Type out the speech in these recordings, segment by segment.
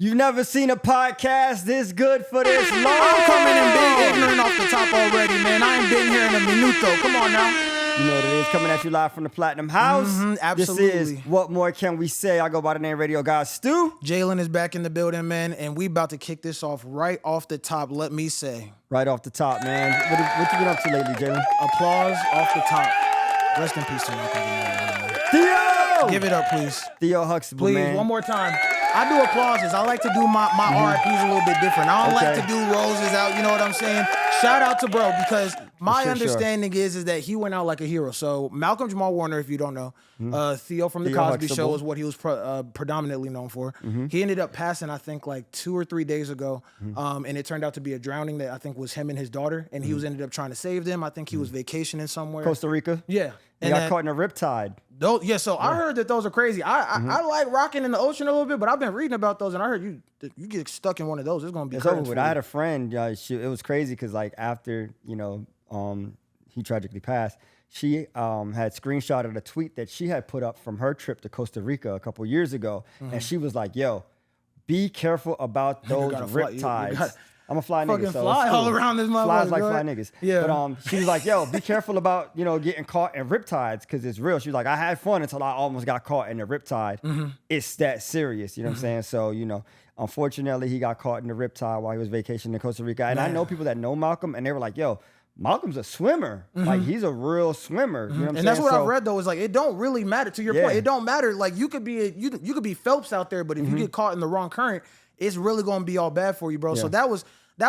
You've never seen a podcast this good for this long. I'm coming in big ignorant off the top already, man. I ain't been here in a minuto. Come on now. You know what it is, coming at you live from the Platinum House. Absolutely. This is What More Can We Say? I go by the name Radio God Stu. Jalen is back in the building, man, and we about to kick this off right off the top, let me say. Right off the top, man. What you been up to lately, Jalen? Applause off the top. Rest in peace to Malcolm Jamal. Theo! Give it up, please. Theo Huxtable, Please, man. one more time. I do applauses. I like to do my RIPs a little bit different. I don't like to do roses out, you know what I'm saying? Shout out to bro, because my understanding is that he went out like a hero. So Malcolm Jamal Warner, if you don't know, Theo from The Cosby Show is what he was predominantly known for. He ended up passing, I think, like 2 or 3 days ago, and it turned out to be a drowning that I think was him and his daughter, and he was ended up trying to save them. I think he was vacationing somewhere. Costa Rica? Yeah. He got caught in a riptide. I heard that those are crazy. I like rocking in the ocean a little bit, but I've been reading about those, and I heard you get stuck in one of those, it's gonna be crazy. Over with. I had a friend. It was crazy because like after he tragically passed, she had screenshotted a tweet that she had put up from her trip to Costa Rica a couple years ago, and she was like, "Yo, be careful about those riptides." I'm a fly nigga, so fly all around this motherfucker. Flies like fly niggas. Yeah. But she was like, "Yo, be careful about getting caught in riptides because it's real." She was like, "I had fun until I almost got caught in the riptide. It's that serious." You know what I'm saying? So unfortunately, he got caught in the riptide while he was vacationing in Costa Rica. And I know people that know Malcolm, and they were like, "Yo, Malcolm's a swimmer. Like he's a real swimmer." You know what I'm saying? And that's what I've read though. Is like it don't really matter. To your point, it don't matter. Like you could be you could be Phelps out there, but if you get caught in the wrong current, it's really gonna be all bad for you, bro. Yeah. So that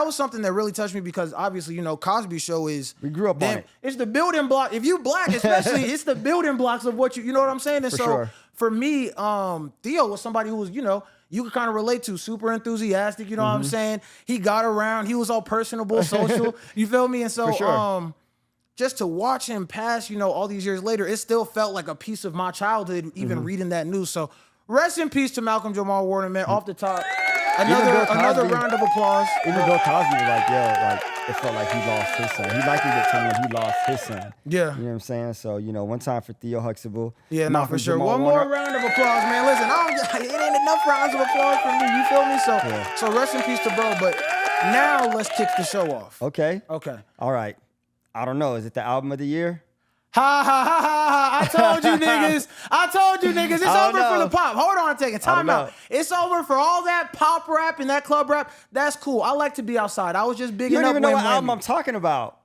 was something that really touched me because obviously, Cosby Show is... We grew up on it. It's the building block. If you black, especially, it's the building blocks of what you know what I'm saying? And for me, Theo was somebody who was, you could kind of relate to, super enthusiastic, you know what I'm saying? He got around. He was all personable, social. You feel me? And so just to watch him pass, all these years later, it still felt like a piece of my childhood, even reading that news. So rest in peace to Malcolm Jamal Warner, man, off the top. Another round of applause. Even Bill Cosby was like, it felt like he lost his son. He likened it to when he lost his son. Yeah. You know what I'm saying? So, one time for Theo Huxtable. Yeah, no, for sure. One more round of applause, man. Listen, it ain't enough rounds of applause for me. You feel me? So rest in peace to bro. But now let's kick the show off. Okay. All right. I don't know. Is it the album of the year? Ha ha ha ha! I told you niggas. It's over for the pop. Hold on a second. Time out. It's over for all that pop rap and that club rap. That's cool. I like to be outside. I was just bigging up. You don't even know what album Whammy. I'm talking about.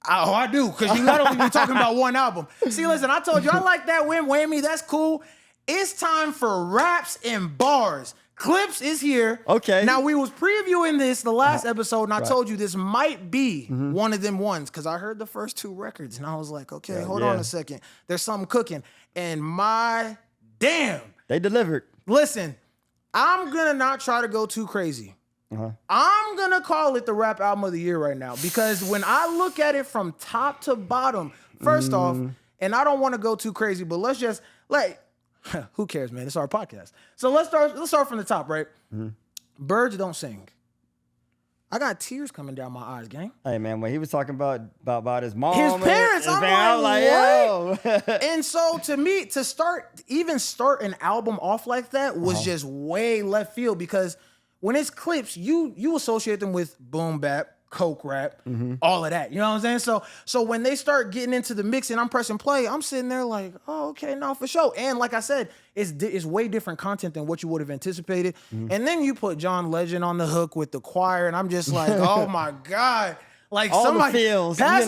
Oh, I do, because you not only be talking about one album. See, listen, I told you I like that Whammy. That's cool. It's time for raps and bars. Clipse is here. Okay. Now, we was previewing this the last episode, and I told you this might be one of them ones, because I heard the first 2 records, and I was like, okay, hold on a second. There's something cooking. And my damn. They delivered. Listen, I'm going to not try to go too crazy. I'm going to call it the rap album of the year right now, because when I look at it from top to bottom, first off, and I don't want to go too crazy, but let's just, who cares, man? It's our podcast. So let's start from the top, right? Birds don't sing. I got tears coming down my eyes, gang. Hey, man, when he was talking about his mom, his parents, I'm like, what? And so to me, to start an album off like that was just way left field, because when it's Clipse, you associate them with boom bap, coke rap, all of that. You know what I'm saying? So when they start getting into the mix and I'm pressing play, I'm sitting there like, oh, okay, no, for sure. And like I said, it's way different content than what you would have anticipated. And then you put John Legend on the hook with the choir, and I'm just like, oh my God. Like all somebody pass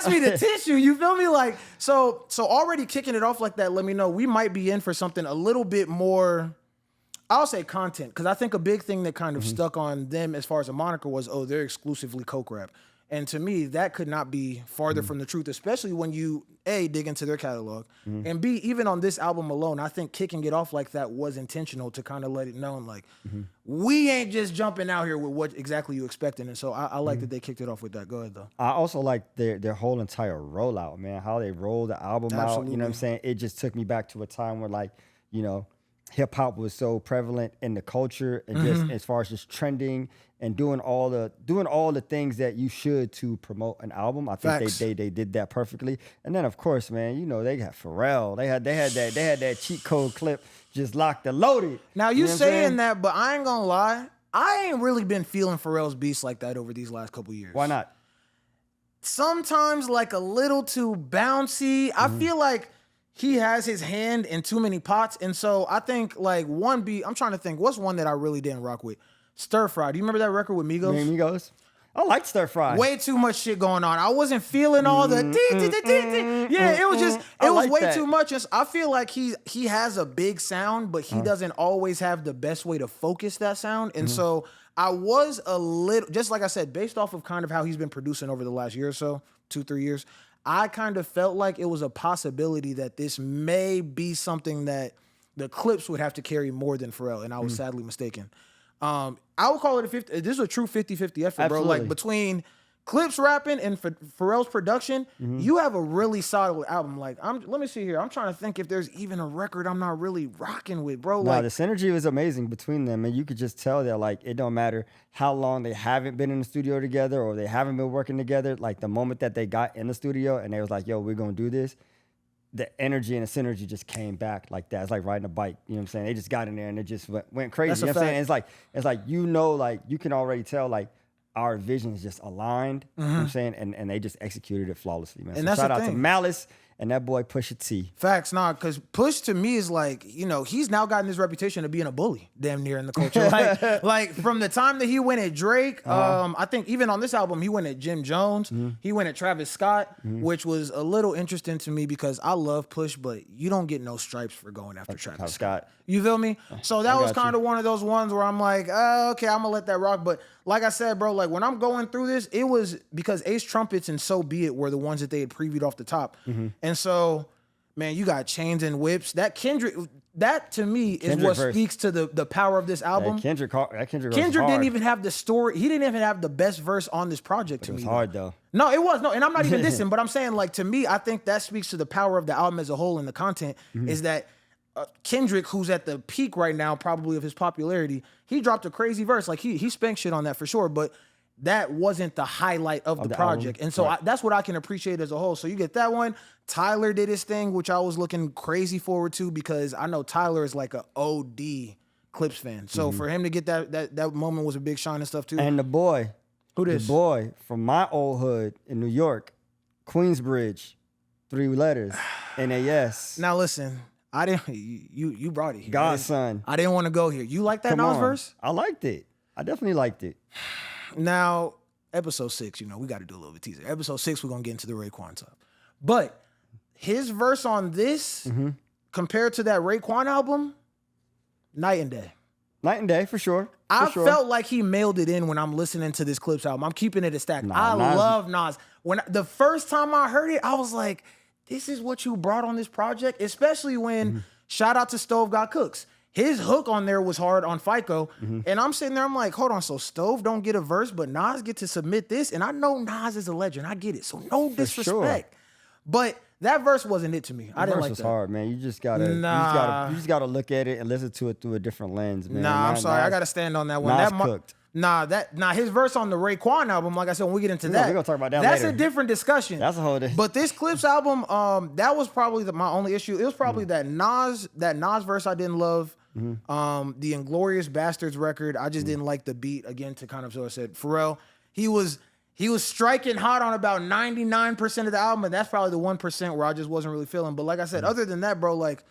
me the tissue. You feel me? Like, so already kicking it off like that, let me know we might be in for something a little bit more, I'll say content, because I think a big thing that kind of stuck on them as far as a moniker was, they're exclusively coke rap. And to me, that could not be farther from the truth, especially when you, A, dig into their catalog, and B, even on this album alone, I think kicking it off like that was intentional to kind of let it known, like, we ain't just jumping out here with what exactly you expecting. And so I like that they kicked it off with that. Go ahead, though. I also like their whole entire rollout, man, how they rolled the album out. You know what I'm saying? It just took me back to a time where, like, hip hop was so prevalent in the culture and just as far as just trending and doing all the things that you should to promote an album. I think they did that perfectly. And then of course, man, you know, they got Pharrell. They had that cheat code clip just locked and loaded. Now you saying that, but I ain't gonna lie, I ain't really been feeling Pharrell's beats like that over these last couple years. Why not? Sometimes like a little too bouncy. I feel like he has his hand in too many pots. And so I think like one beat, I'm trying to think, what's one that I really didn't rock with? Stir Fry. Do you remember that record with Migos? Migos. I like Stir Fry. Way too much shit going on. I wasn't feeling all the yeah, it was just, it was way too much. I feel like he has a big sound, but he doesn't always have the best way to focus that sound. And so I was a little, just like I said, based off of kind of how he's been producing over the last year or so, 2-3 years, I kind of felt like it was a possibility that this may be something that the Clipse would have to carry more than Pharrell, and I was sadly mistaken. I would call it a 50. This is a true 50-50 effort, bro. Like between Clipse rapping and Pharrell's production, you have a really solid album. Like, let me see here. I'm trying to think if there's even a record I'm not really rocking with, bro. Nah, the synergy was amazing between them, and you could just tell that like it don't matter how long they haven't been in the studio together or they haven't been working together. Like the moment that they got in the studio and they was like, "Yo, we're gonna do this," the energy and the synergy just came back like that. It's like riding a bike. You know what I'm saying? They just got in there and it just went crazy. That's you know what I'm saying? It's like like you can already tell like our visions just aligned. You know what I'm saying? And they just executed it flawlessly, man. And so shout out to Malice and that boy Pusha T. Facts, nah, because Push to me is like, you know, he's now gotten this reputation of being a bully, damn near in the culture. like from the time that he went at Drake, I think even on this album, he went at Jim Jones, he went at Travis Scott, which was a little interesting to me because I love Push, but you don't get no stripes for going after Travis Scott. You feel me? So that was kind of one of those ones where I'm like, okay, I'm gonna let that rock. But like I said, bro, like when I'm going through this, it was because Ace Trumpets and So Be It were the ones that they had previewed off the top. And so, man, you got Chains and Whips. That Kendrick, that to me is what speaks to the power of this album. Kendrick didn't even have the story. He didn't even have the best verse on this project to me. It was hard though. No, it was. No, and I'm not even dissing, but I'm saying like to me, I think that speaks to the power of the album as a whole and the content is that Kendrick, who's at the peak right now probably of his popularity, he dropped a crazy verse. Like he spanked shit on that for sure, but that wasn't the highlight of the project. Album. And so that's what I can appreciate as a whole. So you get that one. Tyler did his thing, which I was looking crazy forward to because I know Tyler is like a OD Clipse fan. So for him to get that moment was a big shine and stuff too. And the boy. Who this? The boy from my old hood in New York, Queensbridge, 3 letters, NAS. Now listen, I didn't. You brought it here. Godson. I didn't want to go here. You like that Nas verse? I liked it. I definitely liked it. Now, episode 6, you know, we got to do a little bit teaser. Episode 6, we're gonna get into the Raekwon stuff. But his verse on this, compared to that Raekwon album, night and day. Night and day, for sure. I felt like he mailed it in when I'm listening to this Clipse album. I'm keeping it a stack. I love Nas. When the first time I heard it, I was like, this is what you brought on this project, especially when, shout out to Stove Got Cooks. His hook on there was hard on FICO. And I'm sitting there, I'm like, hold on, so Stove don't get a verse, but Nas get to submit this? And I know Nas is a legend. I get it. So no disrespect. Sure. But that verse wasn't it to me. I didn't like that. Verse was hard, man. You just gotta look at it and listen to it through a different lens, man. I'm sorry. I gotta stand on that one. Nas cooked. His verse on the Raekwon album, like I said, when we get into that, we're gonna talk about that that's later. A different discussion. That's a whole different. But this Clipse album, that was probably my only issue. It was probably that Nas verse I didn't love. The Inglorious Bastards record, I just didn't like the beat. Again, to kind of sort of said, Pharrell, he was striking hot on about 99% of the album, and that's probably the 1% where I just wasn't really feeling. But like I said, other than that, bro, like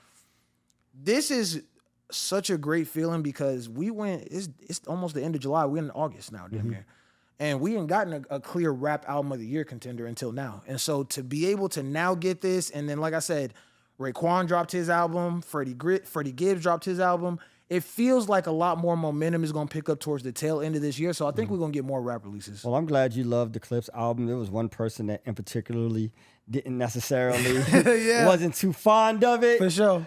this is such a great feeling because we went. It's almost the end of July. We're in August now, damn near, and we ain't gotten a clear rap album of the year contender until now. And so to be able to now get this, and then like I said, Raekwon dropped his album, Freddie Gibbs dropped his album. It feels like a lot more momentum is going to pick up towards the tail end of this year. So I think we're going to get more rap releases. Well, I'm glad you loved the Clipse album. There was one person that in particularly didn't necessarily, wasn't too fond of it. For sure.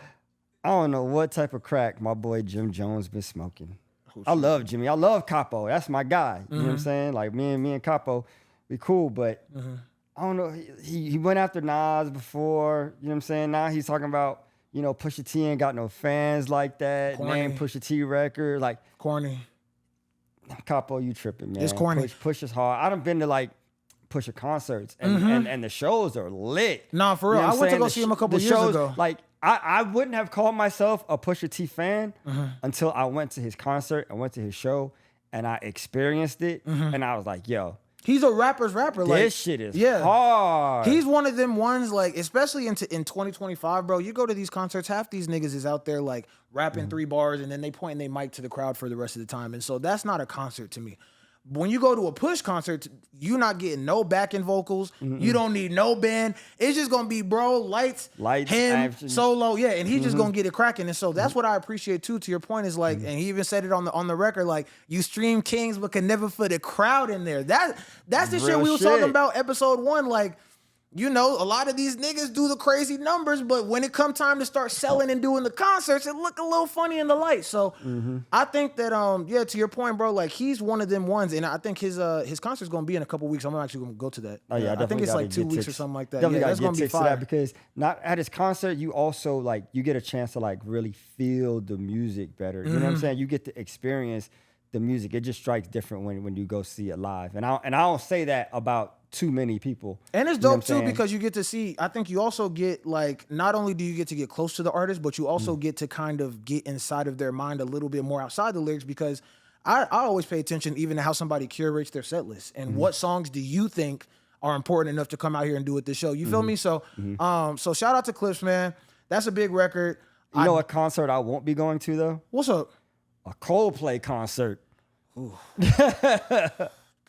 I don't know what type of crack my boy Jim Jones been smoking. I love Jimmy. I love Capo. That's my guy. You know what I'm saying? Like me and Capo, we cool, but I don't know. He went after Nas before, you know what I'm saying? Now he's talking about, you know, Pusha T ain't got no fans like that. Corny. Name Pusha T record. Like, Corny. Capo, you tripping, man. It's corny. Push is hard. I done been to like Pusha concerts and the shows are lit. Nah, for real. You know I went to go see him a couple years ago. Like, I wouldn't have called myself a Pusha T fan until I went to his concert and went to his show and I experienced it. And I was like, yo, he's a rapper's rapper. This like, shit is hard. He's one of them ones, like, especially in 2025, bro. You go to these concerts, half these niggas is out there like rapping 3 bars and then they pointing their mic to the crowd for the rest of the time. And so that's not a concert to me. When you go to a Push concert, you're not getting no backing vocals. You don't need no band. It's just gonna be lights, him, action. Solo, and he's just gonna get it cracking. And so that's what I appreciate too. To your point is like, and he even said it on the record, like, you stream Kings but can never put a crowd in there. That's the shit we was talking about episode 1. Like, you know, a lot of these niggas do the crazy numbers, but when it come time to start selling and doing the concerts, it look a little funny in the light. So I think that, to your point, bro, like, he's one of them ones, and I think his concert's gonna be in a couple weeks. I'm actually gonna go to that. Oh yeah, I think it's like 2 weeks or something like that. Definitely that's gonna gonna get be fire. that because not at his concert, you also like you get a chance to like really feel the music better. You know what I'm saying? You get to experience the music. It just strikes different when you go see it live. And I don't say that about too many people. And it's dope too because you get to see, I think you also get like, not only do you get to get close to the artist, but you also get to kind of get inside of their mind a little bit more outside the lyrics, because I always pay attention even to how somebody curates their set list and what songs do you think are important enough to come out here and do at this show. You feel me? So so shout out to Clipse, man. That's a big record. You know a concert I won't be going to though? What's up? A Coldplay concert.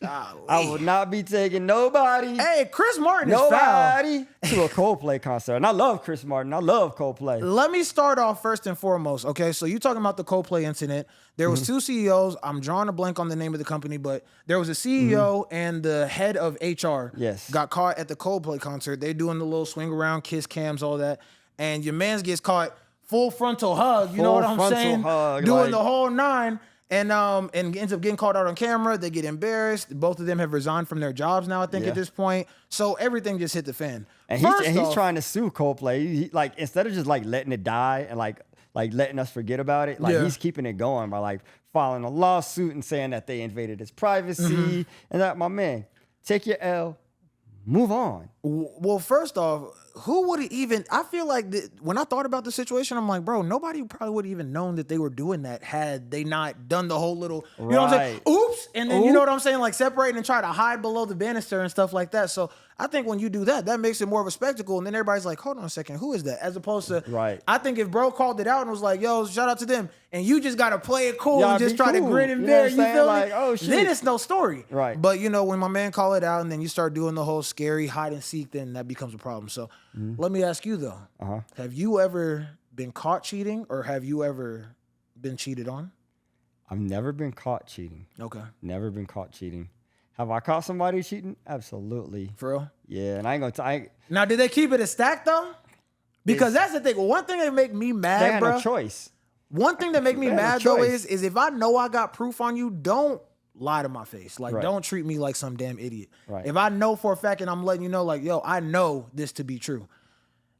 Golly. I will not be taking nobody. Hey, Chris Martin is foul. Nobody to a Coldplay concert. And I love Chris Martin. I love Coldplay. Let me start off first and foremost, okay? So you talking about the Coldplay incident. There was 2 CEOs. I'm drawing a blank on the name of the company, but there was a CEO and the head of HR got caught at the Coldplay concert. They doing the little swing around, kiss cams, all that. And your mans gets caught full frontal hug. You know what I'm saying? Doing the whole 9. And ends up getting called out on camera. They get embarrassed. Both of them have resigned from their jobs now, I think, at this point. So everything just hit the fan. And he's trying to sue Coldplay. He, like, instead of just like letting it die and like letting us forget about it, like he's keeping it going by like filing a lawsuit and saying that they invaded his privacy. And that, my man, take your L, move on. Well, first off, who would have even, I feel like when I thought about the situation, I'm like, bro, nobody probably would have even known that they were doing that had they not done the whole little, you know what I'm saying? Oops. And then, you know what I'm saying? Like separating and try to hide below the banister and stuff like that. So I think when you do that, that makes it more of a spectacle. And then everybody's like, hold on a second, who is that? As opposed to, I think if bro called it out and was like, yo, shout out to them, and you just got to play it cool and just try to grin and bear, you feel like, me? Oh, shit. Then it's no story. Right. But, you know, when my man call it out and then you start doing the whole scary hide and seek, then that becomes a problem. So let me ask you though, have you ever been caught cheating or have you ever been cheated on? I've never been caught cheating. Okay. Never been caught cheating. Have I caught somebody cheating? Absolutely. For real? Yeah, and I ain't gonna Now, did they keep it a stack though? Because that's the thing. One thing that make me mad, they had bro. no choice. One thing that make me mad though is if I know I got proof on you, don't lie to my face. Like, don't treat me like some damn idiot. Right. If I know for a fact and I'm letting you know, like, yo, I know this to be true,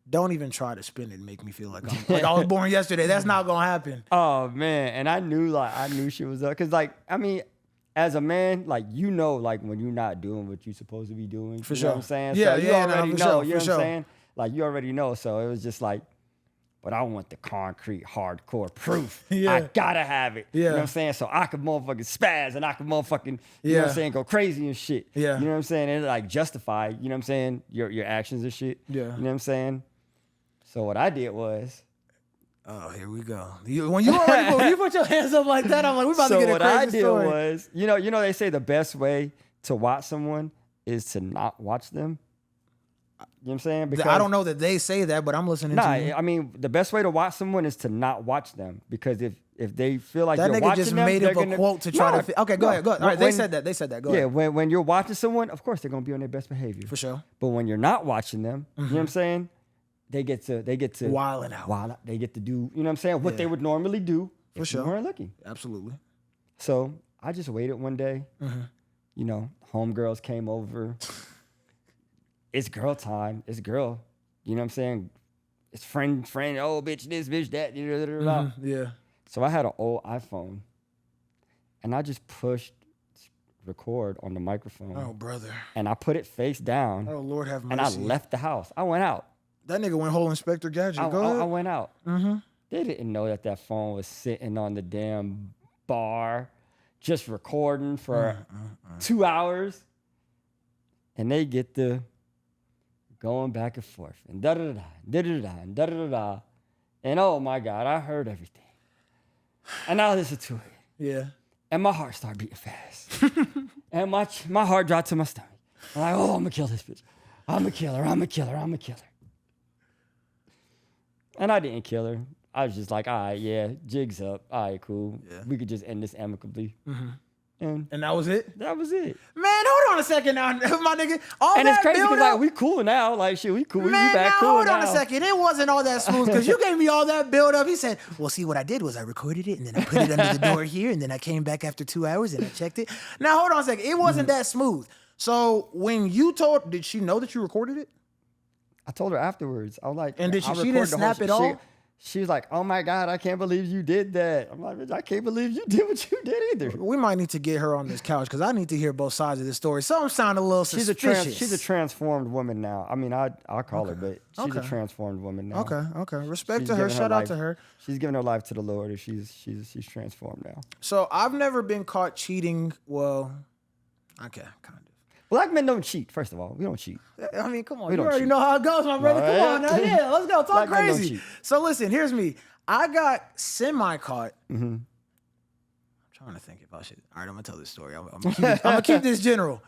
don't even try to spin it and make me feel like I was born yesterday. That's not gonna happen. Oh man, and I knew she was up because, like, I mean, as a man, like, you know, like when you're not doing what you're supposed to be doing. For you sure. know what I'm saying? Yeah, so you already know. Sure, you know what I'm saying? Like, you already know. So it was just like, but I want the concrete, hardcore proof. I gotta have it. You know what I'm saying? So I could motherfucking spaz and I could motherfucking, you know what I'm saying, go crazy and shit. Yeah. You know what I'm saying? And like justify, you know what I'm saying, your actions and shit. Yeah. You know what I'm saying? So what I did was, oh, here we go. When you put your hands up like that, I'm like, we about to get a crazy story. So what I did was, you know, they say the best way to watch someone is to not watch them. You know what I'm saying? Because I don't know that they say that, but I'm listening to you. I mean, the best way to watch someone is to not watch them, because if they feel like that you're nigga watching just them, made up a quote to try to. Okay, go ahead. All right, they said that. Go ahead. Yeah, when you're watching someone, of course they're gonna be on their best behavior for sure. But when you're not watching them, you know what I'm saying? They get to wilding out. They get to do, you know what I'm saying, what they would normally do for sure. You weren't looking. Absolutely. So I just waited one day. You know, homegirls came over. It's girl time. It's girl. You know what I'm saying? it's friend, oh, bitch, this, bitch, that. Yeah. So I had an old iPhone, and I just pushed record on the microphone. Oh, brother. And I put it face down. Oh, Lord have mercy. And I left the house. I went out. That nigga went whole Inspector Gadget. Go ahead. I went out. They didn't know that phone was sitting on the damn bar, just recording for 2 hours. And they get the going back and forth and da-da-da-da, da-da-da-da, and da-da-da-da. And oh my God, I heard everything. And I listened to it. Yeah. And my heart started beating fast. And my heart dropped to my stomach. I'm like, oh, I'm gonna kill this bitch. I'm a killer. And I didn't kill her. I was just like, all right, yeah, jig's up. All right, cool. Yeah. We could just end this amicably. And that was it? That was it. Man, hold on a second now, my nigga. And it's crazy because like we cool now. Like shit, we cool. Man, we back cool hold now. on a second. It wasn't all that smooth because you gave me all that build up. He said, well, see, what I did was I recorded it and then I put it under the door here and then I came back after 2 hours and I checked it. Now, hold on a second. It wasn't that smooth. So when you did she know that you recorded it? I told her afterwards. I was like, and did she didn't snap it all? She was like, oh my God, I can't believe you did that. I'm like, bitch, I can't believe you did what you did either. We might need to get her on this couch because I need to hear both sides of this story. Something sounded a little suspicious. She's a transformed woman now. I mean, I'll call her, but she's a transformed woman now. Okay. Respect to her. Shout out to her. She's giving her life to the Lord, and she's transformed now. So I've never been caught cheating. Well, okay, kind of. Black men don't cheat, first of all. We don't cheat. I mean, come on. You already know how it goes, my brother. Come on now. Yeah, let's go. Talk crazy. So listen, here's me. I got semi-caught. I'm trying to think if I should. All right, I'm going to tell this story. I'm gonna keep this general.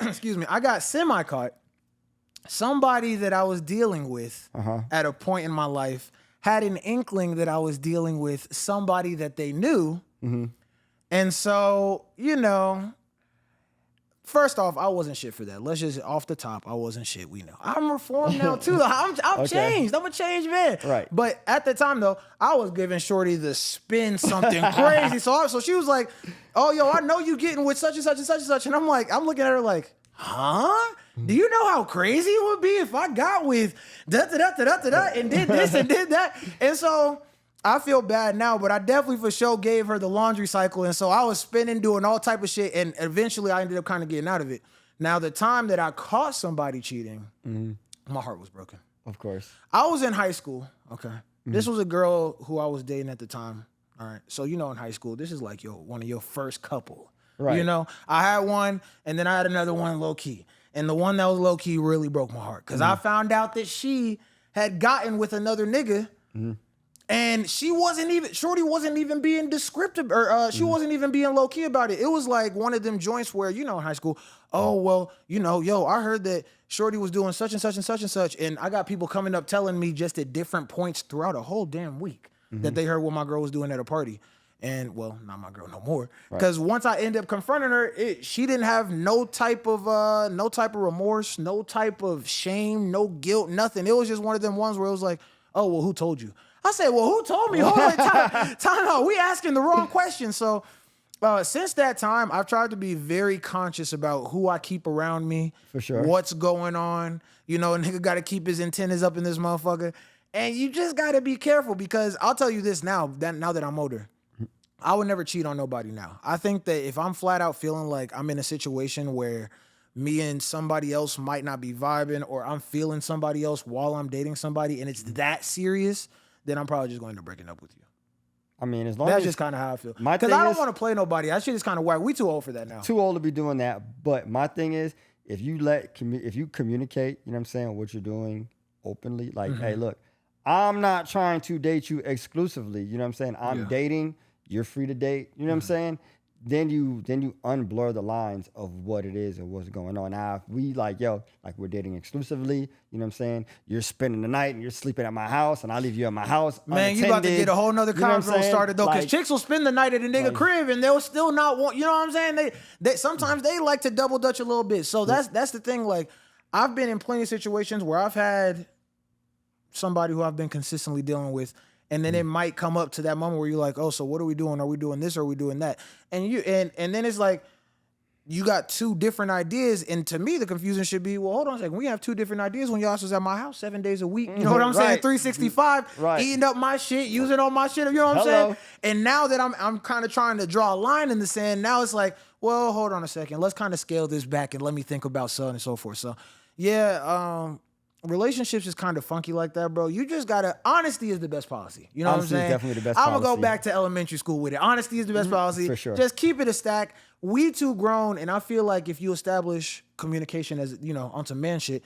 Excuse me. I got semi-caught. Somebody that I was dealing with at a point in my life had an inkling that I was dealing with somebody that they knew. And so, first off, I wasn't shit for that. Let's just off the top, I wasn't shit. We know. I'm reformed now too. I'm changed. I'm a changed man. Right. But at the time though, I was giving Shorty the spin something crazy. So she was like, "Oh, yo, I know you getting with such and such and such and such." And I'm looking at her like, "Huh? Do you know how crazy it would be if I got with da da da da da da and did this and did that?" And so I feel bad now, but I definitely for sure gave her the laundry cycle. And so I was spinning, doing all type of shit. And eventually I ended up kind of getting out of it. Now, the time that I caught somebody cheating, my heart was broken. Of course. I was in high school. Okay. This was a girl who I was dating at the time. All right. So, in high school, this is like one of your first couple. Right. I had one and then I had another one low key. And the one that was low key really broke my heart. Because I found out that she had gotten with another nigga. And Shorty wasn't even being descriptive, or she wasn't even being low key about it. It was like one of them joints where, in high school, oh, well, yo, I heard that Shorty was doing such and such and such and such. And I got people coming up telling me just at different points throughout a whole damn week that they heard what my girl was doing at a party. And, well, not my girl no more. Because once I ended up confronting her, she didn't have no type of remorse, no type of shame, no guilt, nothing. It was just one of them ones where it was like, oh, well, who told you? I said, well, who told me? Hold on, time out. We asking the wrong question. So since that time, I've tried to be very conscious about who I keep around me. For sure. What's going on. A nigga got to keep his antennas up in this motherfucker. And you just got to be careful because I'll tell you this now that I'm older. I would never cheat on nobody now. I think that if I'm flat out feeling like I'm in a situation where me and somebody else might not be vibing or I'm feeling somebody else while I'm dating somebody and it's that serious, then I'm probably just going to break it up with you. I mean, as long that's as just kind of how I feel. Because I don't want to play nobody. That shit is kind of whack. We too old for that now. Too old to be doing that. But my thing is, if you communicate, what you're doing openly, like, hey, look, I'm not trying to date you exclusively. I'm dating. You're free to date. You know what I'm saying? Then you unblur the lines of what it is and what's going on. Now, if we we're dating exclusively, you know what I'm saying? You're spending the night and you're sleeping at my house and I leave you at my house. Man, you about to get a whole nother convo started though. Because chicks will spend the night at a nigga crib and they'll still not want, you know what I'm saying? They sometimes they like to double dutch a little bit. So that's the thing. Like, I've been in plenty of situations where I've had somebody who I've been consistently dealing with. And then it might come up to that moment where you're like, oh, so what are we doing? Are we doing this or are we doing that? And then it's like, you got two different ideas. And to me, the confusion should be, well, hold on a second. We have two different ideas when y'all was at my house 7 days a week. You know what I'm saying? 365, eating up my shit, using all my shit. You know what I'm saying? And now that I'm kind of trying to draw a line in the sand, now it's like, well, hold on a second. Let's kind of scale this back and let me think about so on and so forth. So, yeah, relationships is kind of funky like that, bro. You just gotta, honesty is the best policy. You know what I'm saying? Honesty is definitely the best policy. I'm gonna go back to elementary school with it. Honesty is the best policy. For sure. Just keep it a stack. We too grown, and I feel like if you establish communication as, you know, on some man shit,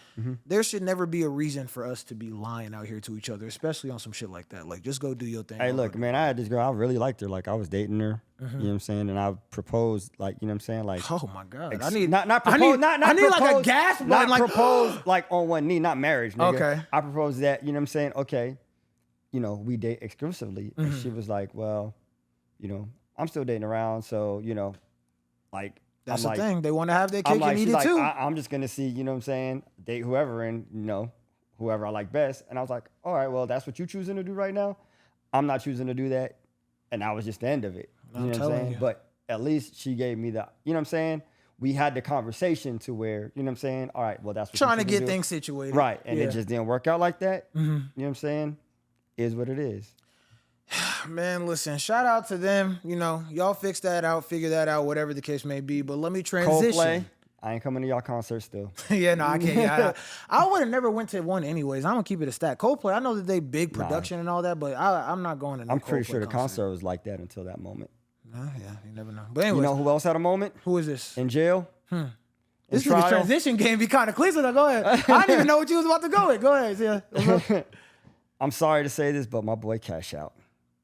there should never be a reason for us to be lying out here to each other, especially on some shit like that. Like, just go do your thing. Hey, look, man, I had this girl, I really liked her. Like, I was dating her, you know what I'm saying? And I proposed, like, you know what I'm saying? Like, oh my God. I need like a gasp. Not like, propose like on one knee, not marriage, nigga. Okay. I proposed that, you know what I'm saying? Okay, you know, we date exclusively. And she was like, well, you know, I'm still dating around, so, you know, like, that's the thing. They want to have their cake and eat it too. I'm just going to see, you know what I'm saying, date whoever and, you know, whoever I like best. And I was like, all right, well, that's what you're choosing to do right now. I'm not choosing to do that. And that was just the end of it. You know what I'm saying? But at least she gave me the, you know what I'm saying? We had the conversation to where, you know what I'm saying? All right, well, that's what trying to get things situated. Right. And it just didn't work out like that. You know what I'm saying? Is what it is. Man, listen, shout out to them. You know, y'all fix that out, figure that out, whatever the case may be. But let me transition. Coldplay, I ain't coming to y'all concert still. Yeah, no, I can't. Yeah, I would have never went to one anyways. I'm going to keep it a stack. Coldplay, I know that they big production and all that, but I'm not going to no I'm pretty Coldplay sure the concert was like that until that moment. Yeah, you never know. But anyways, you know who else had a moment? Who is this? In jail? This nigga's transition game be kind of clear, so go ahead. I didn't even know what you was about to go with. Go ahead. Yeah. I'm sorry to say this, but my boy Cash Out.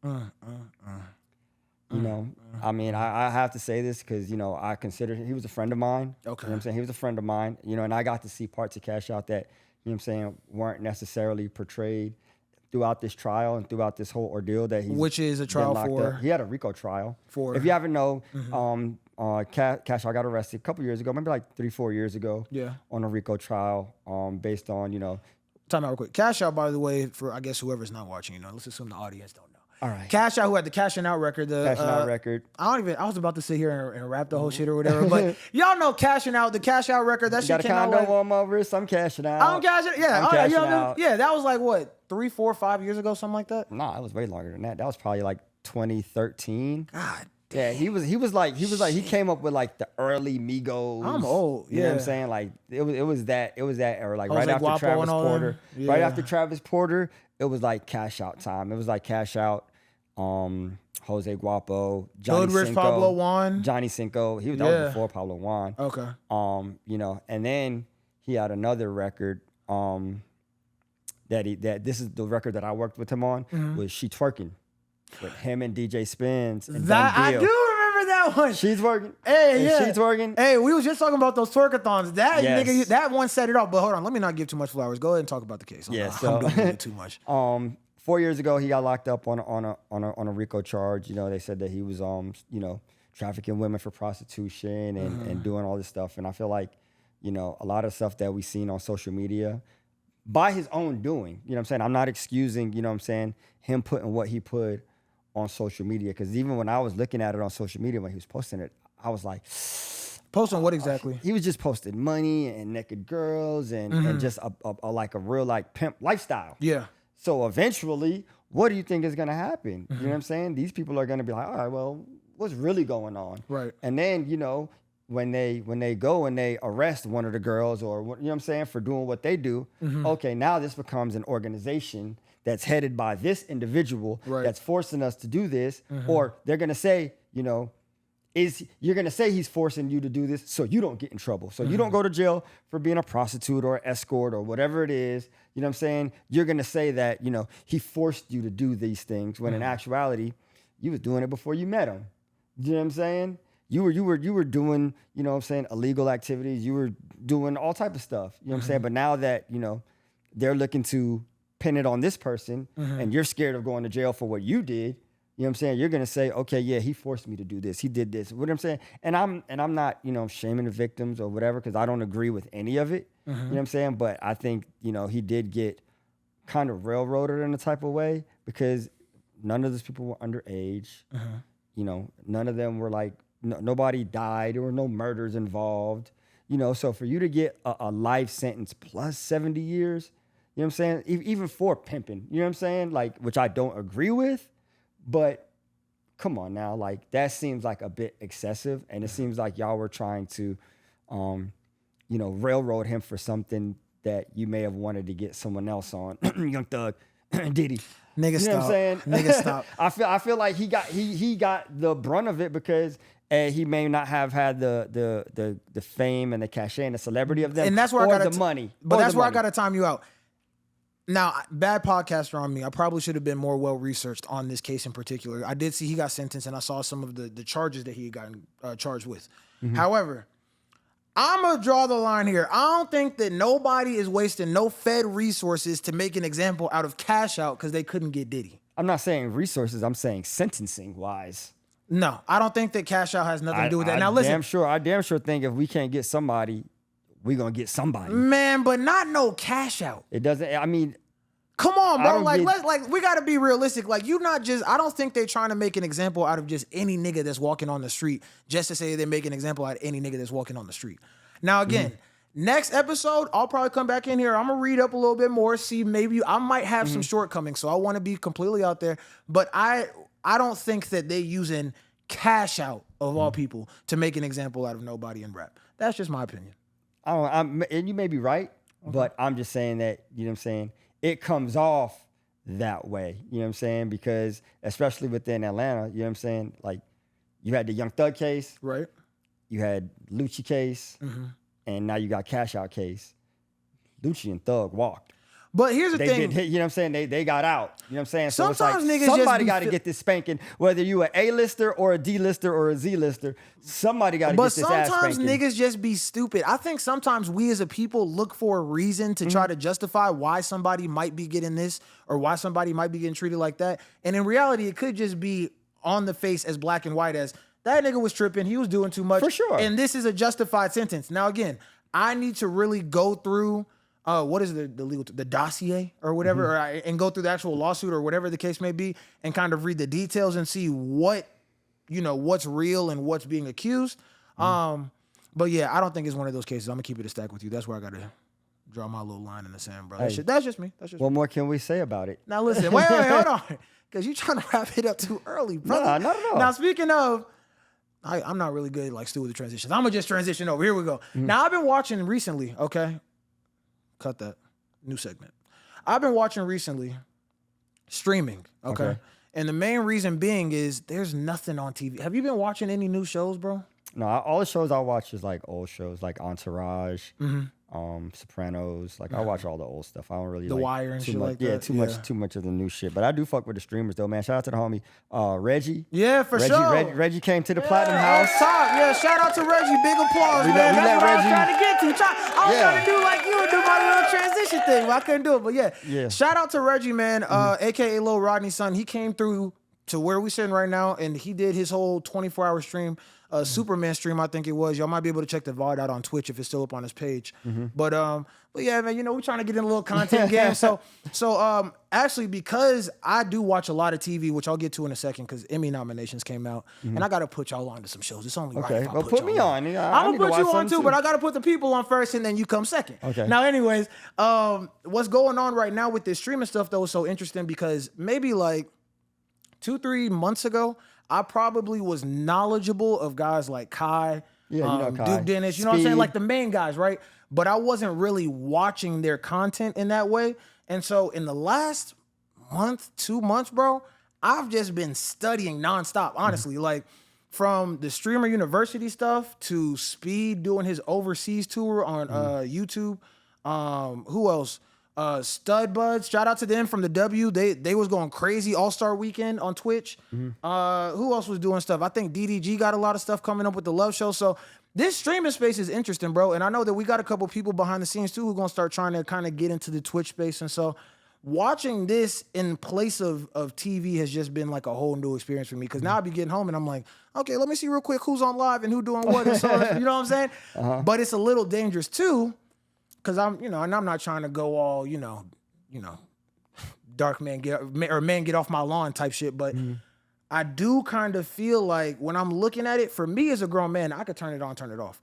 You know, I mean, I have to say this because, you know, I consider he was a friend of mine. Okay. You know what I'm saying? He was a friend of mine, you know, and I got to see parts of Cash Out that, you know what I'm saying, weren't necessarily portrayed throughout this trial and throughout this whole ordeal that he's Which is a trial for? He had a RICO trial. For? If you haven't know, Cash Out got arrested a couple years ago, maybe like 3-4 years ago. Yeah. On a RICO trial based on, you know. Time out real quick. Cash Out, by the way, for I guess whoever's not watching, you know, let's assume the audience don't know. All right. Cash Out, who had the Cashing Out record. Cashing Out record. I was about to sit here and rap the whole shit or whatever, but y'all know Cashing Out, the Cash Out record. That shit came out. Got a condo on my wrist. I'm cashing out. I'm cashing. Yeah. Out. Yeah. That was like what, 3, 4, 5 years ago, something like that. Nah, it was way longer than that. That was probably like 2013. God. Yeah, he was like he came up with like the early Migos. I'm old. You know what I'm saying? Like it was that era. Like right after Travis Porter. Yeah. Right after Travis Porter, it was like Cash Out time. It was like Cash Out, Jose Guapo, Johnny Cinco, Pablo Juan. Johnny Cinco. That was before Pablo Juan. Okay. You know, and then he had another record, that this is the record that I worked with him on, was She Twerking. With him and DJ Spins. And that I do remember that one. She's working. Hey, yeah. She's working. Hey, we was just talking about those twerkathons. That yes. nigga, that one set it off. But hold on, let me not give too much flowers. Go ahead and talk about the case. I'm doing it too much. 4 years ago, he got locked up on a RICO charge. You know, they said that he was you know, trafficking women for prostitution and doing all this stuff. And I feel like, you know, a lot of stuff that we seen on social media by his own doing. You know what I'm saying? I'm not excusing, you know what I'm saying, him putting what he put on social media, because even when I was looking at it on social media when he was posting it, I was like, posting what exactly? He was just posting money and naked girls and just a like a real like pimp lifestyle. Yeah. So eventually, what do you think is gonna happen? You know what I'm saying? These people are gonna be like, all right, well, what's really going on? Right. And then, you know, when they go and they arrest one of the girls or you know what I'm saying, for doing what they do, okay, now this becomes an organization that's headed by this individual that's forcing us to do this, or they're gonna say, you know, you're gonna say he's forcing you to do this so you don't get in trouble, so you don't go to jail for being a prostitute or escort or whatever it is. You know what I'm saying? You're gonna say that, you know, he forced you to do these things when in actuality, you was doing it before you met him. You know what I'm saying? You were doing, you know what I'm saying, illegal activities. You were doing all type of stuff. You know what I'm saying? But now that, you know, they're looking to pin it on this person and you're scared of going to jail for what you did, you know what I'm saying? You're going to say, okay, yeah, he forced me to do this. He did this. What I'm saying? And I'm not, you know, shaming the victims or whatever, because I don't agree with any of it. You know what I'm saying? But I think, you know, he did get kind of railroaded in a type of way, because none of those people were underage. You know, none of them were like nobody died. There were no murders involved. You know, so for you to get a life sentence plus 70 years, you know what I'm saying? Even for pimping, you know what I'm saying? Like, which I don't agree with, but come on now, like that seems like a bit excessive. And it seems like y'all were trying to, you know, railroad him for something that you may have wanted to get someone else on. Young Thug, Diddy. Nigga, you know what I'm saying? Nigga, stop. I feel like he got the brunt of it because he may not have had the fame and the cachet and the celebrity of them, and that's where or I got the money. But that's where I got to time you out. Now, bad podcaster on me. I probably should have been more well researched on this case in particular. I did see he got sentenced, and I saw some of the charges that he got charged with. Mm-hmm. However, I'm going to draw the line here. I don't think that nobody is wasting no Fed resources to make an example out of Cash Out because they couldn't get Diddy. I'm not saying resources. I'm saying sentencing wise. No, I don't think that Cash Out has nothing to do with that. Now, listen. I damn sure think if we can't get somebody, we're going to get somebody. Man, but not no Cash Out. It doesn't, I mean. Come on, bro. Like we got to be realistic. Like, you not just, I don't think they're trying to make an example out of just any nigga that's walking on the street just to say they make an example out of any nigga that's walking on the street. Now, again, next episode, I'll probably come back in here. I'm going to read up a little bit more, see maybe I might have some shortcomings. So I want to be completely out there. But I don't think that they using Cash Out of all people to make an example out of nobody in rap. That's just my opinion. And you may be right, but I'm just saying that, you know what I'm saying? It comes off that way, you know what I'm saying? Because especially within Atlanta, you know what I'm saying? Like, you had the Young Thug case. Right. You had Lucci case. And now you got Cash Out case. Lucci and Thug walked. But here's the thing. You know what I'm saying? They got out. You know what I'm saying? So sometimes it's like niggas somebody got to get this spanking, whether you an A-lister or a D-lister or a Z-lister, somebody got to get this ass spanking. But sometimes niggas just be stupid. I think sometimes we as a people look for a reason to try to justify why somebody might be getting this or why somebody might be getting treated like that. And in reality, it could just be on the face as black and white as that nigga was tripping. He was doing too much. For sure. And this is a justified sentence. Now, again, I need to really go through what is the legal, the dossier or whatever, and go through the actual lawsuit or whatever the case may be and kind of read the details and see what, you know, what's real and what's being accused. But yeah, I don't think it's one of those cases. I'm gonna keep it a stack with you. That's where I got to draw my little line in the sand, bro. Hey, that's just me. What more can we say about it? Now listen, wait, hold on. Because you trying to wrap it up too early, brother. Nah, not at all. Now, speaking of, I'm not really good like Stu with the transitions. I'm gonna just transition over. Here we go. Now, I've been watching recently, okay? Cut that. New segment. I've been watching recently streaming, okay? And the main reason being is there's nothing on TV. Have you been watching any new shows, bro? No, all the shows I watch is like old shows, like Entourage, Sopranos. Like I watch all the old stuff. I don't really The like Wire and too shit much. like Yeah, that. too much of the new shit. But I do fuck with the streamers though, man. Shout out to the homie Reggie. Yeah, for sure. Reggie came to the Platinum House. Top. Yeah, shout out to Reggie. Big applause, man. That's what I was trying to get to. I was trying to do like you and do my little transition thing, but I couldn't do it. But yeah. Shout out to Reggie, man. AKA Lil Rodney's son. He came through to where we sitting right now, and he did his whole 24-hour stream. Superman stream, I think it was. Y'all might be able to check the VOD out on Twitch if it's still up on his page. But yeah, man, you know, we're trying to get in a little content game. So actually, because I do watch a lot of TV, which I'll get to in a second, because Emmy nominations came out, and I got to put y'all on to some shows. It's only right if I put me on. I'm gonna put you on too, but I got to put the people on first, and then you come second. Okay. Now, anyways, what's going on right now with this streaming stuff though is so interesting because maybe like 2-3 months ago, I probably was knowledgeable of guys like Kai, Kai. Duke Dennis, you know what I'm saying? Like the main guys, right? But I wasn't really watching their content in that way. And so in the last month, 2 months, bro, I've just been studying nonstop, honestly. Like from the Streamer University stuff to Speed doing his overseas tour on YouTube. Who else? Stud Buds, shout out to them from the W. They was going crazy All-Star Weekend on Twitch. Who else was doing stuff? I think DDG got a lot of stuff coming up with the Love Show. So this streaming space is interesting, bro. And I know that we got a couple people behind the scenes too who are going to start trying to kind of get into the Twitch space. And so watching this in place of TV has just been like a whole new experience for me. Because now I be getting home and I'm like, okay, let me see real quick who's on live and who doing what. And so, you know what I'm saying? But it's a little dangerous too. Cause I'm not trying to go all, dark man get off my lawn type shit. But I do kind of feel like when I'm looking at it, for me as a grown man, I could turn it on, turn it off.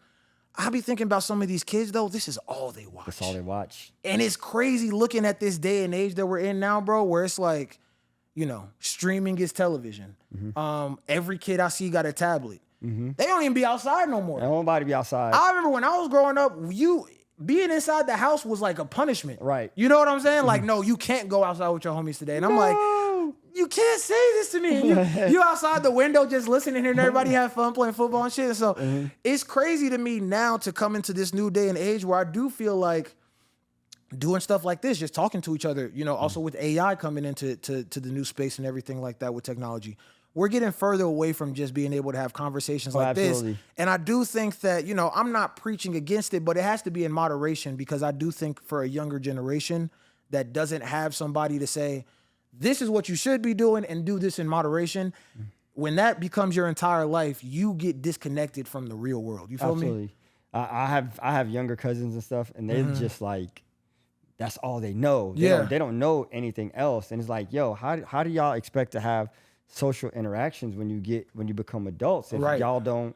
I be thinking about some of these kids though. This is all they watch. That's all they watch. And it's crazy looking at this day and age that we're in now, bro, where it's like, you know, streaming is television. Every kid I see got a tablet. They don't even be outside no more. Nobody be outside. I remember when I was growing up, being inside the house was like a punishment. Right. You know what I'm saying? Like, no, you can't go outside with your homies today. And I'm like, you can't say this to me. You outside the window just listening and everybody have fun playing football and shit. And so it's crazy to me now to come into this new day and age where I do feel like doing stuff like this, just talking to each other, you know, also with AI coming into the new space and everything like that with technology. We're getting further away from just being able to have conversations like absolutely. this. And I do think that, you know, I'm not preaching against it, but it has to be in moderation because I do think for a younger generation that doesn't have somebody to say, this is what you should be doing and do this in moderation. When that becomes your entire life, you get disconnected from the real world. You feel me? I have younger cousins and stuff, and they're just like, that's all they know. They don't know anything else. And it's like, yo, how do y'all expect to have social interactions when you become adults if y'all don't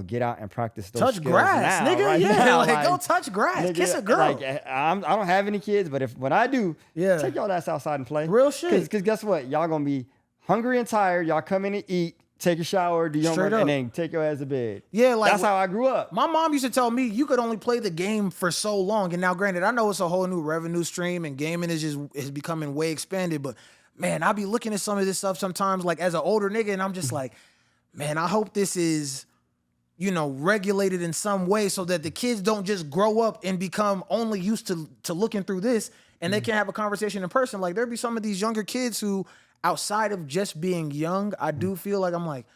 get out and practice those touch skills grass, now, nigga. Right Yeah, now, like go touch grass, nigga, kiss a girl. Like I don't have any kids, but when I do, take y'all ass outside and play. Real shit. Because guess what, y'all gonna be hungry and tired. Y'all come in and eat, take a shower, do your homework, and then take your ass to bed. Yeah, like that's how I grew up. My mom used to tell me you could only play the game for so long. And now, granted, I know it's a whole new revenue stream, and gaming is becoming way expanded, but. Man, I be looking at some of this stuff sometimes, like as an older nigga, and I'm just like, man, I hope this is, you know, regulated in some way so that the kids don't just grow up and become only used to looking through this and they can't have a conversation in person. Like there be some of these younger kids who, outside of just being young, I do feel like I'm like,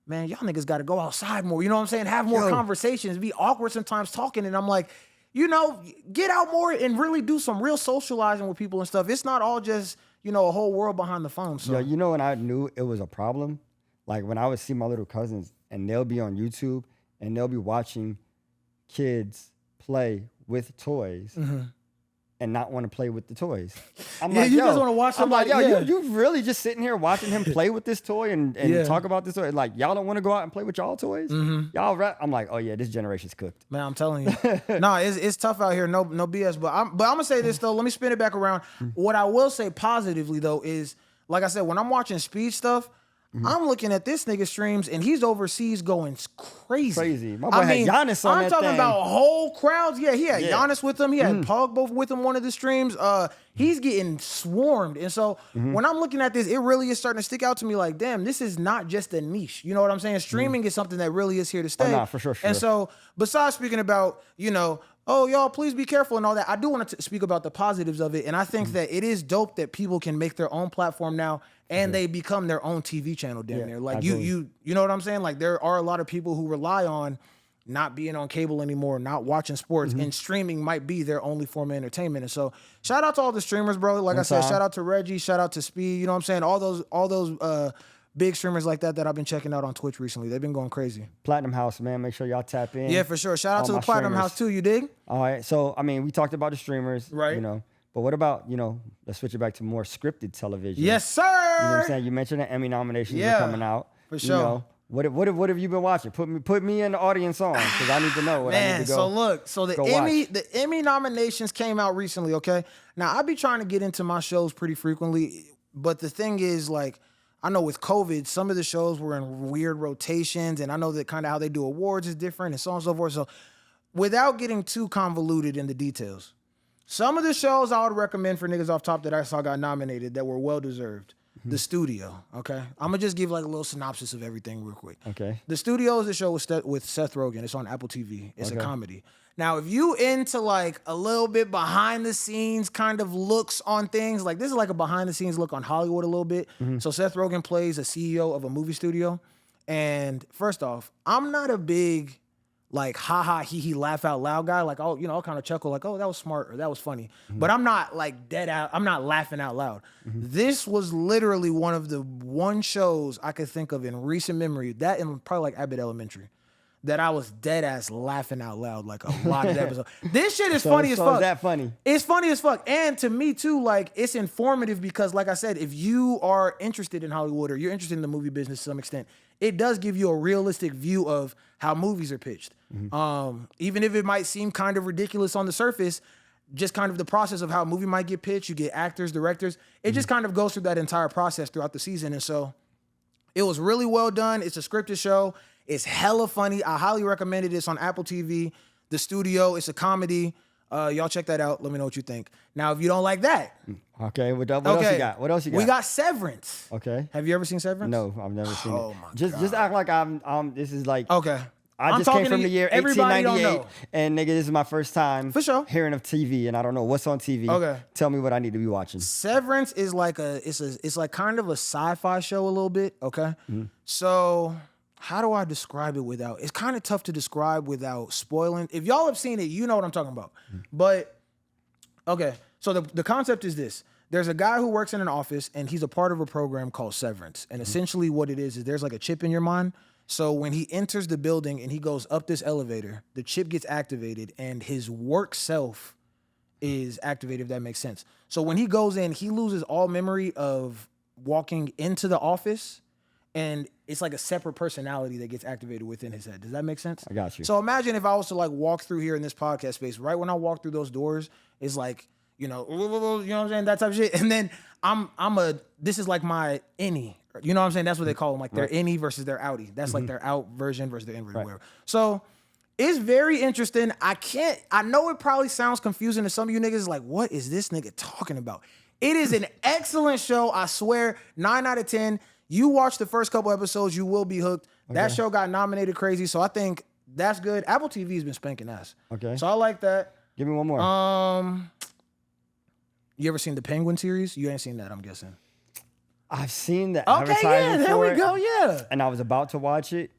man, y'all niggas got to go outside more. You know what I'm saying? Have more conversations. Be awkward sometimes talking, and I'm like, you know, get out more and really do some real socializing with people and stuff. It's not all just, you know, a whole world behind the phone. So. Yeah, you know when I knew it was a problem? Like when I would see my little cousins and they'll be on YouTube and they'll be watching kids play with toys and not want to play with the toys. I'm like, you yo, just want to watch somebody. I'm like, yo, you really just sitting here watching him play with this toy and talk about this toy. Like, y'all don't want to go out and play with y'all toys? Y'all rap. I'm like, oh yeah, this generation's cooked. Man, I'm telling you. Nah, it's tough out here. No BS. But I'm gonna say this though. Let me spin it back around. What I will say positively though is, like I said, when I'm watching speed stuff, I'm looking at this nigga streams and he's overseas going crazy. My boy had Giannis on that thing. I'm talking about whole crowds. Yeah, he had Giannis with him. He had Pogba with him one of the streams. He's getting swarmed. And so when I'm looking at this, it really is starting to stick out to me like, damn, this is not just a niche. You know what I'm saying? Streaming is something that really is here to stay. Oh, nah, for sure. And so besides speaking about, you know, oh, y'all, please be careful and all that, I do want to speak about the positives of it. And I think that it is dope that people can make their own platform now and they become their own TV channel down there. Like you know what I'm saying? Like there are a lot of people who rely on not being on cable anymore, not watching sports, and streaming might be their only form of entertainment. And so shout out to all the streamers, bro. Like I said, shout out to Reggie, shout out to Speed, you know what I'm saying? All those big streamers like that I've been checking out on Twitch recently. They've been going crazy. Platinum House, man. Make sure y'all tap in. Yeah, for sure. Shout out to the Platinum House too, you dig? All right. So, I mean, we talked about the streamers, right? You know, but what about, you know, let's switch it back to more scripted television. Yes, sir. You know what I'm saying? You mentioned the Emmy nominations are coming out. For sure. You know, what have you been watching? Put me in the audience on because I need to know what I need to go. So look, the Emmy nominations came out recently, okay? Now I be trying to get into my shows pretty frequently, but the thing is, like, I know with COVID, some of the shows were in weird rotations, and I know that kind of how they do awards is different and so on and so forth. So without getting too convoluted in the details, some of the shows I would recommend for niggas off top that I saw got nominated that were well-deserved. The Studio, okay? I'm going to just give like a little synopsis of everything real quick. Okay. The Studio is a show with Seth Rogen. It's on Apple TV. It's a comedy. Now, if you into like a little bit behind the scenes kind of looks on things, like this is like a behind the scenes look on Hollywood a little bit. So Seth Rogen plays a CEO of a movie studio. And first off, I'm not a big like hee laugh out loud guy. Like, oh, you know, I'll kind of chuckle like, oh, that was smart or that was funny. But I'm not like dead out. I'm not laughing out loud. This was literally one of the shows I could think of in recent memory, that and probably like Abbott Elementary, that I was dead ass laughing out loud like a lot of episodes. This shit is So funny as fuck. Is that funny? It's funny as fuck. And to me too, like it's informative because like I said, if you are interested in Hollywood or you're interested in the movie business to some extent, it does give you a realistic view of how movies are pitched. Even if it might seem kind of ridiculous on the surface, just kind of the process of how a movie might get pitched, you get actors, directors, it just kind of goes through that entire process throughout the season. And so it was really well done. It's a scripted show. It's hella funny. I highly recommend it. It's on Apple TV, The Studio. It's a comedy. Y'all check that out. Let me know what you think. Now, if you don't like that. Okay, what else you got? What else you got? We got Severance. Okay. Have you ever seen Severance? No, I've never seen it. Oh my God. Just act like this is like. Okay. I just came from the year everybody 1898, and nigga, this is my first time For sure. hearing of TV, and I don't know what's on TV. Okay. Tell me what I need to be watching. Severance is like it's like kind of a sci-fi show a little bit, okay? So how do I describe it without, it's kind of tough to describe without spoiling. If y'all have seen it, you know what I'm talking about. But, okay, so the concept is this. There's a guy who works in an office, and he's a part of a program called Severance. And essentially what it is there's like a chip in your mind. So when he enters the building and he goes up this elevator, the chip gets activated and his work self is activated, if that makes sense. So when he goes in, he loses all memory of walking into the office, and it's like a separate personality that gets activated within his head. Does that make sense? I got you. So imagine if I was to like walk through here in this podcast space, right when I walk through those doors, it's like, you know what I'm saying? That type of shit. And then this is like my innie. You know what I'm saying? That's what they call them. Like their innie versus their outie. That's like their out version versus their in version. Whatever. So it's very interesting. I know it probably sounds confusing to some of you niggas. Like, what is this nigga talking about? It is an excellent show. I swear, 9 out of 10. You watch the first couple episodes, you will be hooked. Okay. That show got nominated crazy. So I think that's good. Apple TV has been spanking ass. Okay. So I like that. Give me one more. You ever seen the Penguin series? You ain't seen that, I'm guessing. I've seen that. Okay, yeah, there we go, yeah. And I was about to watch it.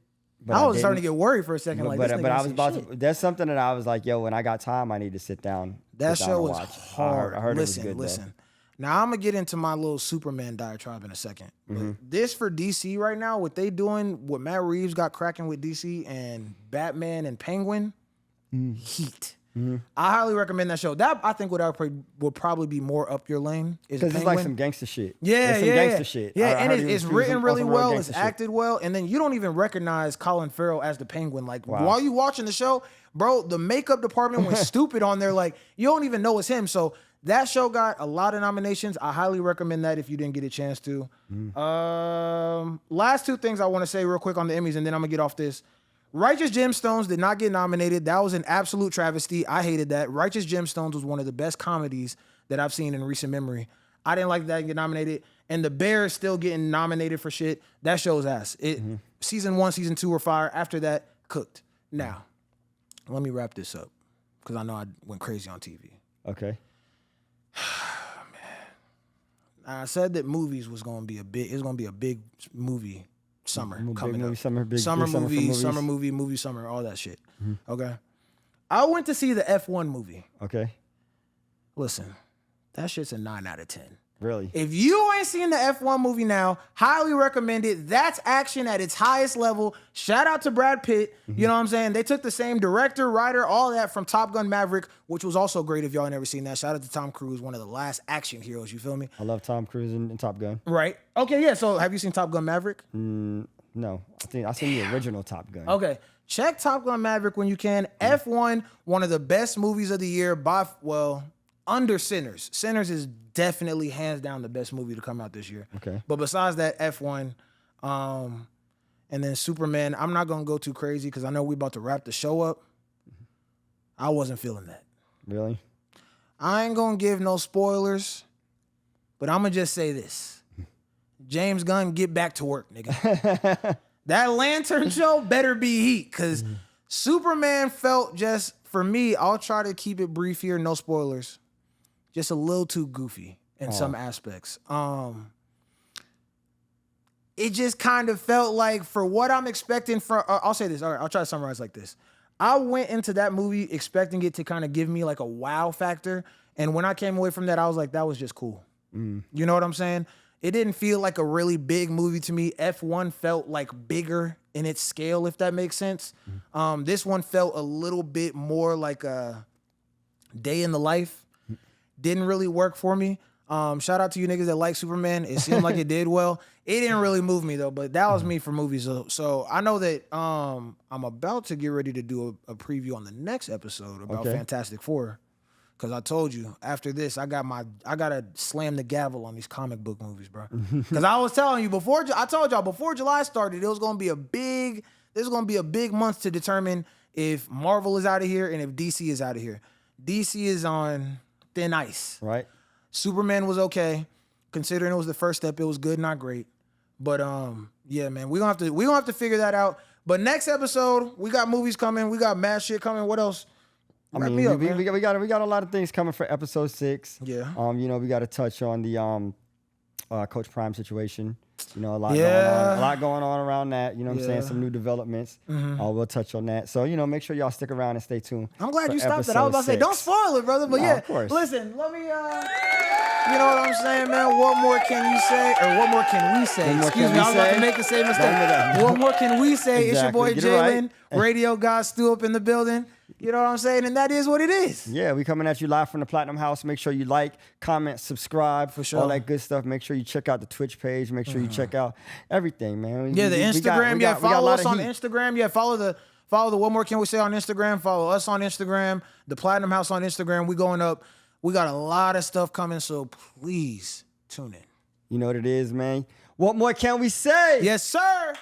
But I was starting to get worried for a second. But I was about to. There's something that I was like, yo, when I got time, I need to sit down. That show was hard. I heard listen, it was good, listen. Now I'm gonna get into my little Superman diatribe in a second. This for DC right now, what they doing, what Matt Reeves got cracking with DC and Batman and Penguin, heat. I highly recommend that show. That I think would probably be more up your lane. Because it's like some gangster shit. Yeah, some gangster shit. Yeah, and it's written really well. It's acted well, and then you don't even recognize Colin Farrell as the Penguin. Like while you watching the show, bro, the makeup department went stupid on there. Like you don't even know it's him. So that show got a lot of nominations. I highly recommend that if you didn't get a chance to. Last two things I want to say real quick on the Emmys, and then I'm gonna get off this. Righteous Gemstones did not get nominated. That was an absolute travesty. I hated that. Righteous Gemstones was one of the best comedies that I've seen in recent memory. I didn't like that get nominated. And The Bear is still getting nominated for shit. That show's ass. Season 1, season 2 were fire. After that, cooked. Now, let me wrap this up because I know I went crazy on TV. Okay. Man, I said that movies was going to be a big movie summer coming up. Summer movie, all that shit. Okay. I went to see the F1 movie. Okay. Listen, that shit's a 9 out of 10. Really? If you ain't seen the F1 movie now, highly recommend it. That's action at its highest level. Shout out to Brad Pitt. You know what I'm saying? They took the same director, writer, all that from Top Gun Maverick, which was also great if y'all never seen that. Shout out to Tom Cruise, one of the last action heroes. You feel me? I love Tom Cruise and Top Gun. Right. Okay, yeah. So have you seen Top Gun Maverick? No. I think I've seen the original Top Gun. Okay. Check Top Gun Maverick when you can. F1, one of the best movies of the year under Sinners. Sinners is definitely hands down the best movie to come out this year. Okay. But besides that, F1, and then Superman, I'm not going to go too crazy because I know we about to wrap the show up. I wasn't feeling that. Really? I ain't going to give no spoilers, but I'm going to just say this. James Gunn, get back to work, nigga. That Lantern show better be heat because Superman felt just, for me, I'll try to keep it brief here, no spoilers. Just a little too goofy in some aspects. It just kind of felt like for what I'm expecting from, I'll say this, all right, I'll try to summarize like this. I went into that movie expecting it to kind of give me like a wow factor. And when I came away from that, I was like, that was just cool. You know what I'm saying? It didn't feel like a really big movie to me. F1 felt like bigger in its scale, if that makes sense. This one felt a little bit more like a day in the life. Didn't really work for me. Shout out to you niggas that like Superman. It seemed like it did well. It didn't really move me though, but that was me for movies. So I know that I'm about to get ready to do a preview on the next episode about Fantastic Four. Cause I told you after this, I gotta slam the gavel on these comic book movies, bro. Cause I was telling you I told y'all before July started, there's gonna be a big month to determine if Marvel is out of here and if DC is out of here. DC is on thin ice. Right. Superman was okay. Considering it was the first step, it was good, not great. But yeah, man, we gonna have to figure that out. But next episode, we got movies coming, we got mad shit coming. What else? I mean, we got a lot of things coming for episode 6. Yeah. You know, we got to touch on the Coach Prime situation. You know, a lot going on around that. You know what I'm saying? Some new developments. We'll touch on that. So, you know, make sure y'all stick around and stay tuned. I'm glad you stopped it. I was about to say, don't spoil it, brother. But yeah, of course. Listen, let me, you know what I'm saying, man? What more can you say? Or what more can we say? Excuse me, I was about to make the same mistake. What more can we say? Exactly. It's your boy Jalen, Radio God Stu up in the building. You know what I'm saying? And that is what it is. Yeah, we coming at you live from the Platinum House. Make sure you like, comment, subscribe. For sure. All that good stuff. Make sure you check out the Twitch page. Make sure you check out everything, man. Yeah, the Instagram. Follow us on Instagram. Yeah, follow the What More Can We Say on Instagram. Follow us on Instagram. The Platinum House on Instagram. We going up. We got a lot of stuff coming, so please tune in. You know what it is, man. What more can we say? Yes, sir.